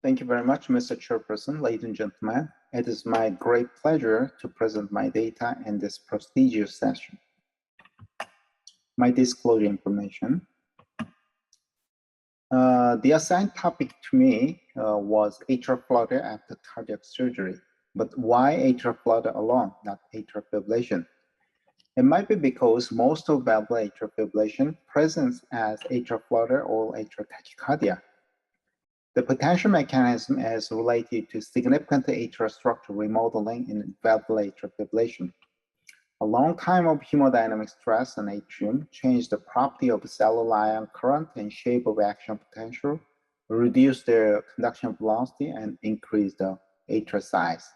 Thank you very much, Mr. Chairperson. Ladies and gentlemen, it is my great pleasure to present my data in this prestigious session. My disclosure information. The assigned topic to me was atrial flutter after cardiac surgery. But why atrial flutter alone, not atrial fibrillation? It might be because most of valvular atrial fibrillation presents as atrial flutter or atrial tachycardia. The potential mechanism is related to significant atrial structure remodeling in valvular atrial fibrillation. A long time of hemodynamic stress on atrium changed the property of cellular ion current and shape of action potential, reduced the conduction velocity, and increased the atrial size.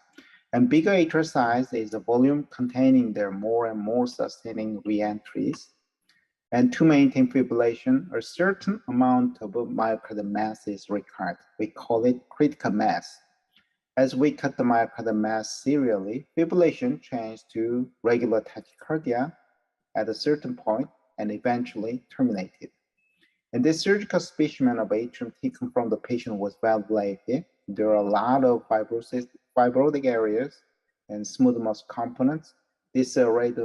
And bigger atrial size is the volume containing their more and more sustaining reentries. And to maintain fibrillation, a certain amount of myocardial mass is required. We call it critical mass. As we cut the myocardial mass serially, fibrillation changes to regular tachycardia at a certain point and eventually terminated. In this surgical specimen of atrium taken from the patient with valvular AF, there are a lot of fibrotic areas and smooth muscle components, disarrayed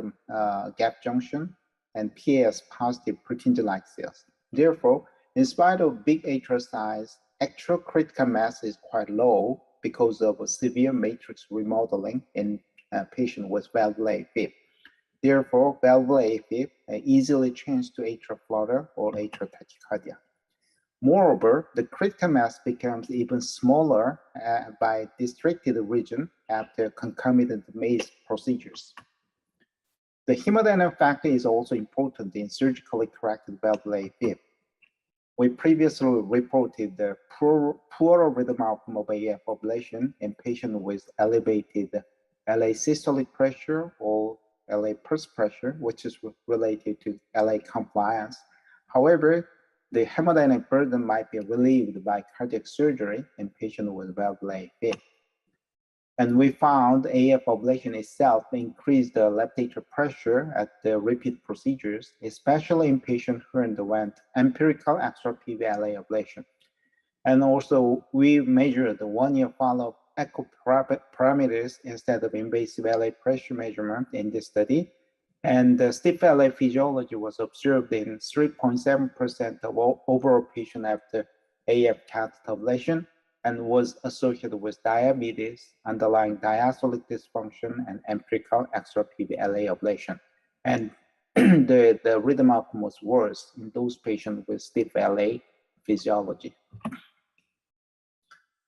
gap junction, and PAS positive Purkinje-like cells. Therefore, in spite of big atrial size, actual critical mass is quite low because of a severe matrix remodeling in a patient with valvular AF. Therefore, valvular AF easily changes to atrial flutter or atrial tachycardia. Moreover, the critical mass becomes even smaller by districted region after concomitant MACE procedures. The hemodynamic factor is also important in surgically corrected valvular AF. We previously reported the poor rhythm outcome of AF ablation in patients with elevated LA systolic pressure or LA pulse pressure, which is related to LA compliance. However, the hemodynamic burden might be relieved by cardiac surgery in patients with valvular AF. And we found AF ablation itself increased the left atrial pressure at the repeat procedures, especially in patients who underwent empirical extra PV LA ablation. And also, we measured the one-year follow-up echo parameters instead of invasive LA pressure measurement in this study. And the stiff LA physiology was observed in 3.7% of overall patients after AF catheter ablation, and was associated with diabetes, underlying diastolic dysfunction, and empirical extra PV LA ablation. And the rhythm outcome was worse in those patients with stiff LA physiology.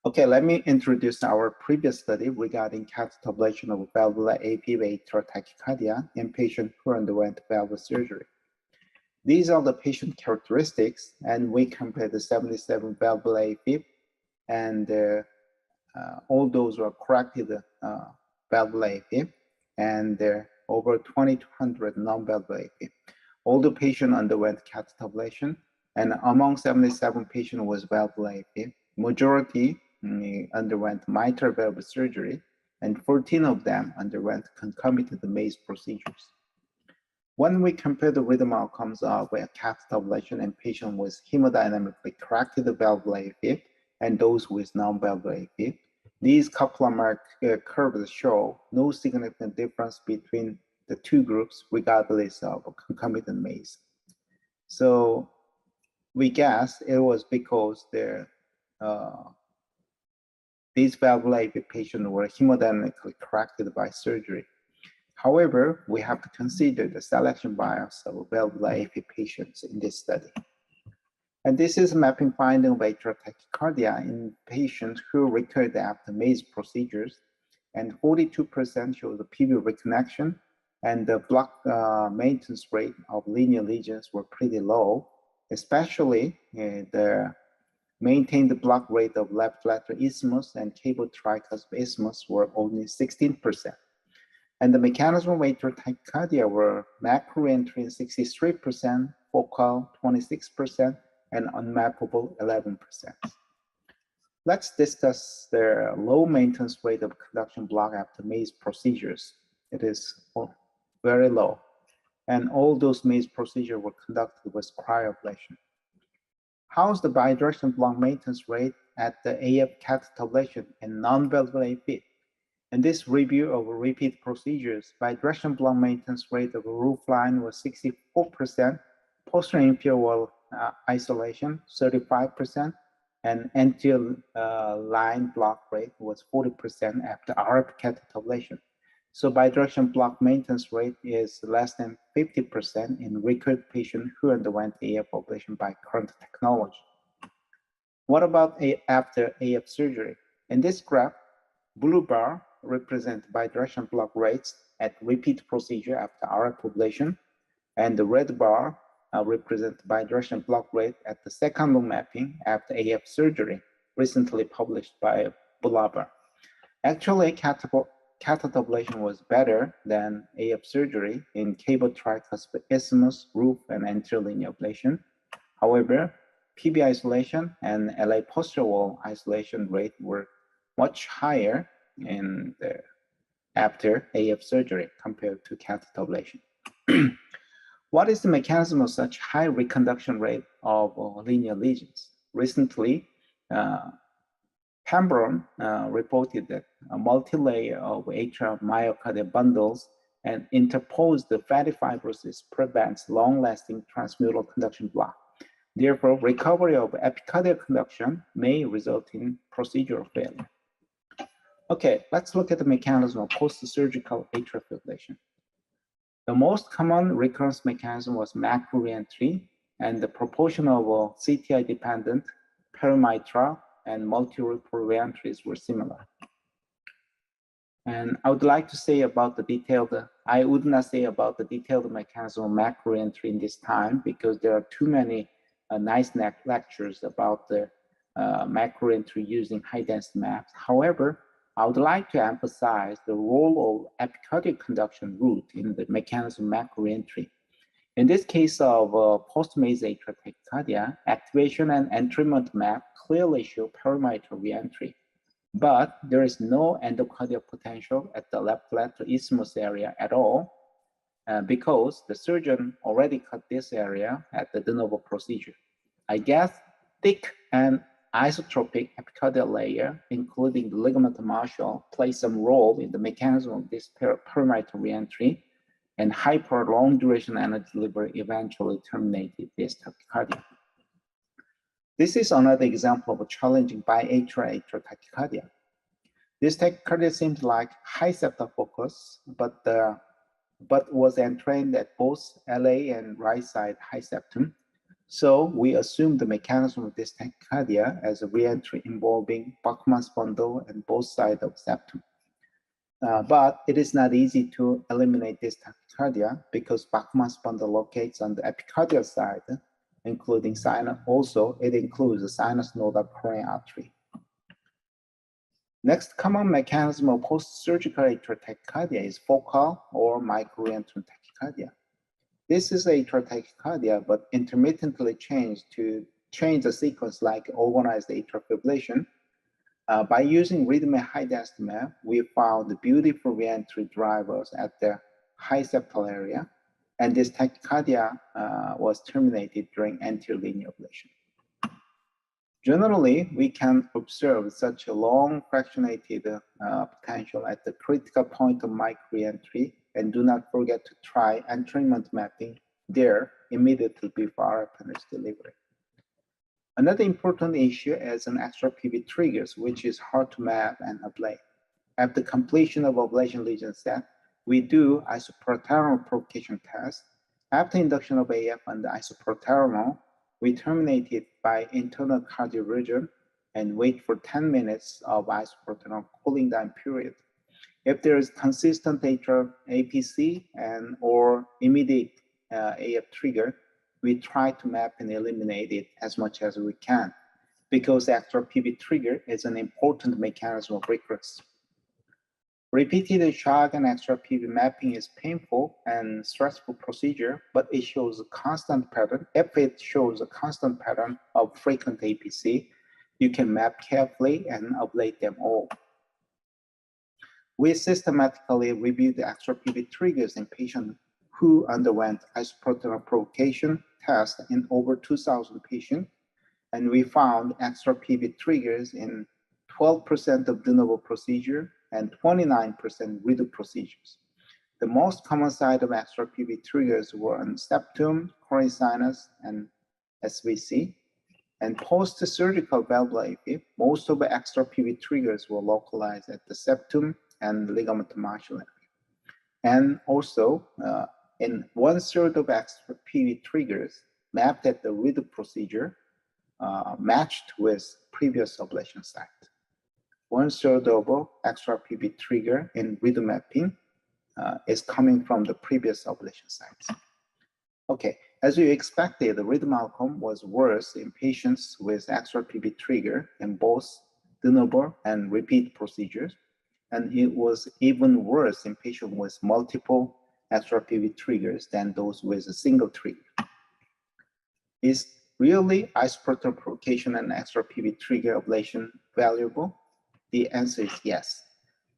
Okay, let me introduce our previous study regarding catheter ablation of valvular AF atrial tachycardia in patients who underwent valve surgery. These are the patient characteristics, and we compared the 77 valvular AF, and all those were corrected valvular AF, and over 2,200 non-valvular AF. All the patients underwent catheter ablation, and among 77 patients with valvular AF, majority underwent mitral valve surgery, and 14 of them underwent concomitant MACE procedures. When we compare the rhythm outcomes of a catheter ablation in patients with hemodynamically corrected valvular AF and those with non-valvular AF, these Kaplan-Meier curves show no significant difference between the two groups regardless of concomitant MACE. So we guess it was because these valvular AF patients were hemodynamically corrected by surgery. However, we have to consider the selection bias of valvular AF patients in this study. And this is a mapping finding of atrial tachycardia in patients who recurred after MACE procedures, and 42% show the PV reconnection, and the block maintenance rate of linear lesions were pretty low, especially the maintained block rate of left lateral isthmus and cable tricuspid isthmus were only 16%. And the mechanism of atrial tachycardia were macro reentry 63%, focal 26%, and unmappable 11%. Let's discuss the low maintenance rate of conduction block after MACE procedures. It is very low. And all those MACE procedures were conducted with cryoablation. How is the bidirectional block maintenance rate at the AF catheter ablation and non-valvular AFib. In this review of repeat procedures, bidirectional block maintenance rate of a roofline was 64%, posterior inferior wall isolation 35%, and anterior line block rate was 40% after RF catheter ablation. So bidirectional block maintenance rate is less than 50% in recurrent patients who underwent AF ablation by current technology. What about after AF surgery? In this graph, blue bar represent bidirectional block rates at repeat procedure after RF ablation, and the red bar represent bidirectional block rate at the second loop mapping after AF surgery, recently published by Bulabar. Actually, catheter ablation was better than AF surgery in cable tricuspid isthmus, roof, and anterior linear ablation. However, PB isolation and LA posterior wall isolation rate were much higher in after AF surgery compared to catheter ablation. What is the mechanism of such high reconduction rate of linear lesions? Recently, Pembrone reported that a multi-layer of atrial myocardial bundles and interposed fatty fibrosis prevents long-lasting transmural conduction block. Therefore, recovery of epicardial conduction may result in procedural failure. Okay, let's look at the mechanism of post-surgical atrial fibrillation. The most common recurrence mechanism was macro reentry, and the proportion of CTI-dependent perimitral and multi-ripple reentries were similar. And I would like to say about the detailed, I would not say about the detailed mechanism of macro reentry in this time because there are too many nice lectures about the macro reentry using high-density maps. However, I would like to emphasize the role of epicardial conduction route in the mechanism of macro reentry. In this case of post-MACE atrial tachycardia, activation and entrainment map clearly show perimitral reentry, but there is no endocardial potential at the left lateral isthmus area at all because the surgeon already cut this area at the de novo procedure. I guess thick and isotropic epicardial layer, including the ligament Marshall, play some role in the mechanism of this perimitral reentry, and hyper long duration energy delivery eventually terminated this tachycardia. This is another example of a challenging biatrial atrial tachycardia. This tachycardia seems like high septal focus, but was entrained at both LA and right side high septum. So we assume the mechanism of this tachycardia as a reentry involving Bachmann's bundle and both sides of septum. But it is not easy to eliminate this tachycardia because Bachmann's bundle locates on the epicardial side, including sinus. Also, it includes the sinus nodal coronary artery. Next common mechanism of post-surgical atrial tachycardia is focal or micro-reentrant tachycardia. This is atrial tachycardia, but intermittently changed to change the sequence like organized atrial fibrillation. By using rhythmic high-density map, we found beautiful reentry drivers at the high septal area, and this tachycardia was terminated during anterior linear ablation. Generally, we can observe such a long fractionated potential at the critical point of micro-reentry, and do not forget to try entrainment mapping there immediately before appendage delivery. Another important issue is an extra PV triggers, which is hard to map and ablate. After completion of ablation lesion set, we do isoproteronal provocation test. After induction of AF and the isoproteronal, we terminate it by internal cardioversion and wait for 10 minutes of isoproteronal cooling down period. If there is consistent atrial APC and or immediate AF trigger, we try to map and eliminate it as much as we can because extra PV trigger is an important mechanism of recurrence. Repeated shock and extra PV mapping is painful and stressful procedure, but it shows a constant pattern. If it shows a constant pattern of frequent APC, you can map carefully and ablate them all. We systematically reviewed the extra PV triggers in patients who underwent isoproteronal provocation test in over 2,000 patients. And we found extra PV triggers in 12% of de novo procedure and 29% redo procedures. The most common site of extra PV triggers were on septum, coronary sinus, and SVC. And post-surgical valvular AFib, most of the extra PV triggers were localized at the septum and ligament muscle. And also, in 1/3 of extra PV triggers mapped at the redo procedure matched with previous ablation site. 1/3 of extra PV trigger in redo mapping is coming from the previous ablation sites. Okay, as we expected, the rhythm outcome was worse in patients with extra PV trigger in both de novo and repeat procedures, and it was even worse in patients with multiple extra PV triggers than those with a single trigger. Is really isoproton provocation and extra PV trigger ablation valuable? The answer is yes.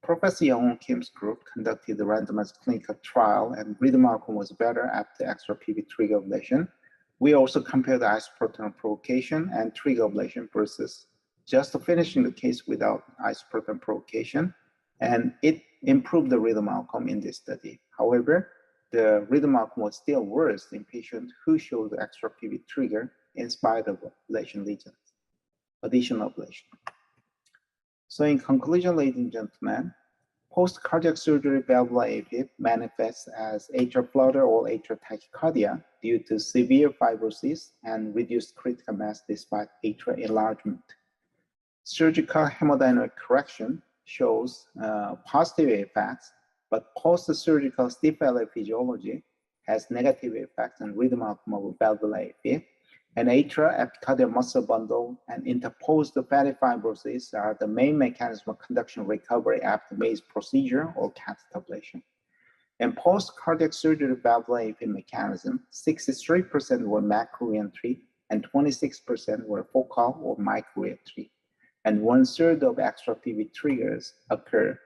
Professor Young and Kim's group conducted the randomized clinical trial, and rhythm outcome was better after extra PV trigger ablation. We also compared the isoproton provocation and trigger ablation versus just finishing the case without isoproton provocation, and it improved the rhythm outcome in this study. However, the rhythm outcome was still worse in patients who showed the extra PV trigger in spite of ablation lesions, additional ablation. So in conclusion, ladies and gentlemen, post-cardiac surgery valvular AFib manifests as atrial flutter or atrial tachycardia due to severe fibrosis and reduced critical mass despite atrial enlargement. Surgical hemodynamic correction shows positive effects, but post-surgical stiff LA physiology has negative effects on rhythm outcome of valvular AFib. And atrial epicardial muscle bundle and interposed fatty fibrosis are the main mechanism of conduction recovery after MACE procedure or catheter ablation. In post-cardiac surgery valvular AFib mechanism, 63% were macro reentry and 26% were focal or micro reentry. And 1/3 of extra PV triggers occur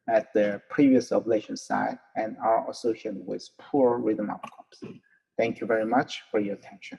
at the previous ablation site and are associated with poor rhythm outcomes. Thank you very much for your attention.